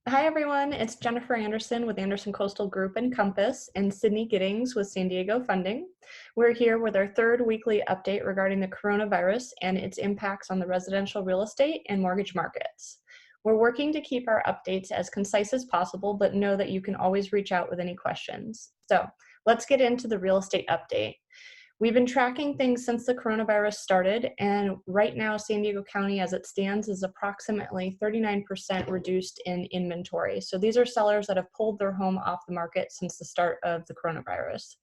Hi, everyone. It's Jennifer Anderson with Anderson Coastal Group and Compass and Sydney Giddings with San Diego Funding. We're here with our third weekly update regarding the coronavirus and its impacts on the residential real estate and mortgage markets. We're working to keep our updates as concise as possible, but know that you can always reach out with any questions. So let's get into the real estate update. We've been tracking things since the coronavirus started, and right now, San Diego County, as it stands, is approximately 39% reduced in inventory. So these are sellers that have pulled their home off the market since the start of the coronavirus.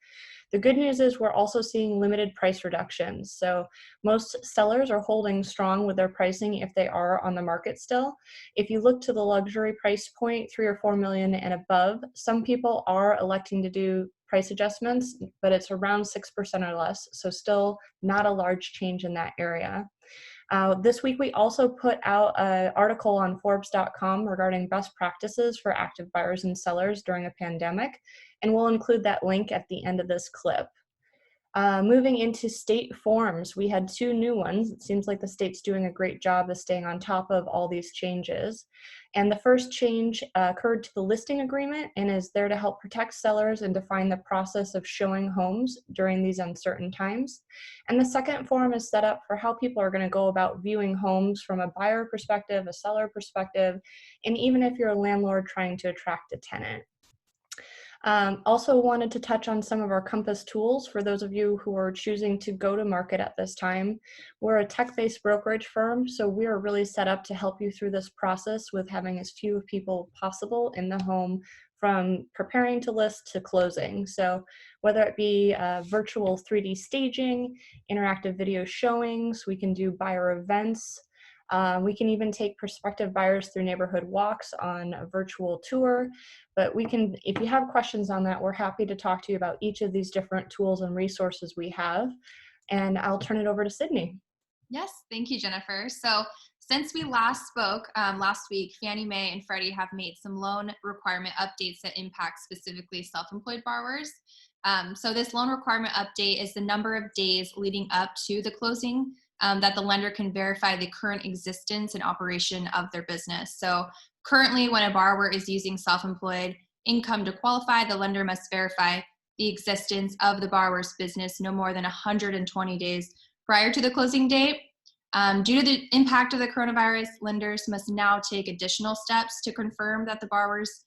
The good news is we're also seeing limited price reductions. So most sellers are holding strong with their pricing if they are on the market still. If you look to the luxury price point, 3 or 4 million and above, some people are electing to do price adjustments, but it's around 6% or less. So still not a large change in that area. This week, we also put out an article on Forbes.com regarding best practices for active buyers and sellers during a pandemic, and we'll include that link at the end of this clip. Moving into state forms, we had 2 new ones. It seems like the state's doing a great job of staying on top of all these changes. And the first change occurred to the listing agreement and is there to help protect sellers and define the process of showing homes during these uncertain times. And the second form is set up for how people are going to go about viewing homes from a buyer perspective, a seller perspective, and even if you're a landlord trying to attract a tenant. Also wanted to touch on some of our Compass tools for those of you who are choosing to go to market at this time. We're a tech-based brokerage firm, so we are really set up to help you through this process with having as few people possible in the home from preparing to list to closing. So whether it be virtual 3D staging, interactive video showings, we can do buyer events. We can even take prospective buyers through neighborhood walks on a virtual tour, but if you have questions on that, we're happy to talk to you about each of these different tools and resources we have. And I'll turn it over to Sydney. Yes, thank you, Jennifer. So since we last spoke last week, Fannie Mae and Freddie have made some loan requirement updates that impact specifically self-employed borrowers. So this loan requirement update is the number of days leading up to the closing that the lender can verify the current existence and operation of their business. So currently, when a borrower is using self-employed income to qualify, the lender must verify the existence of the borrower's business no more than 120 days prior to the closing date. Due to the impact of the coronavirus, lenders must now take additional steps to confirm that the borrower's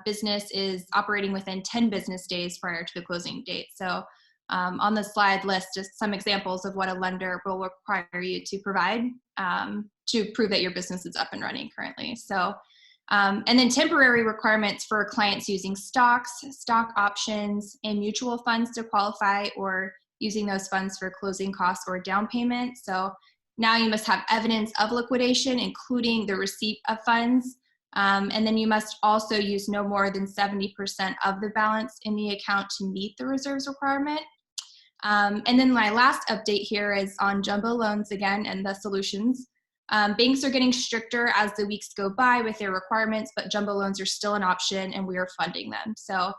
business is operating within 10 business days prior to the closing date. So on the slide list just some examples of what a lender will require you to provide to prove that your business is up and running currently. So, and then temporary requirements for clients using stocks, stock options, and mutual funds to qualify, or using those funds for closing costs or down payment. So now you must have evidence of liquidation, including the receipt of funds. And then you must also use no more than 70% of the balance in the account to meet the reserves requirement. And then my last update here is on jumbo loans again and the solutions. Banks are getting stricter as the weeks go by with their requirements, but jumbo loans are still an option and we are funding them. So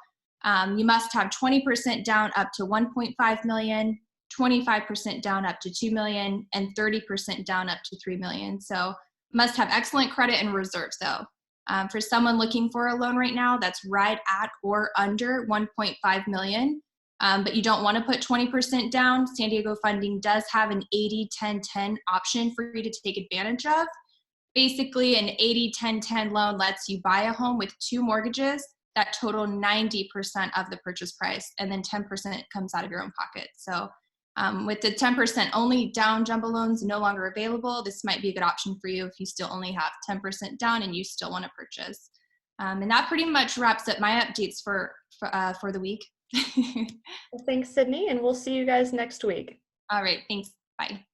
you must have 20% down up to 1.5 million, 25% down up to 2 million, and 30% down up to 3 million. So must have excellent credit and reserves though. For someone looking for a loan right now, that's right at or under 1.5 million. But you don't want to put 20% down. San Diego Funding does have an 80-10-10 option for you to take advantage of. Basically, an 80-10-10 loan lets you buy a home with 2 mortgages that total 90% of the purchase price, and then 10% comes out of your own pocket. So with the 10% only down jumbo loans no longer available, this might be a good option for you if you still only have 10% down and you still want to purchase. And that pretty much wraps up my updates for the week. Well, thanks, Sydney, and we'll see you guys next week. All right, thanks. Bye.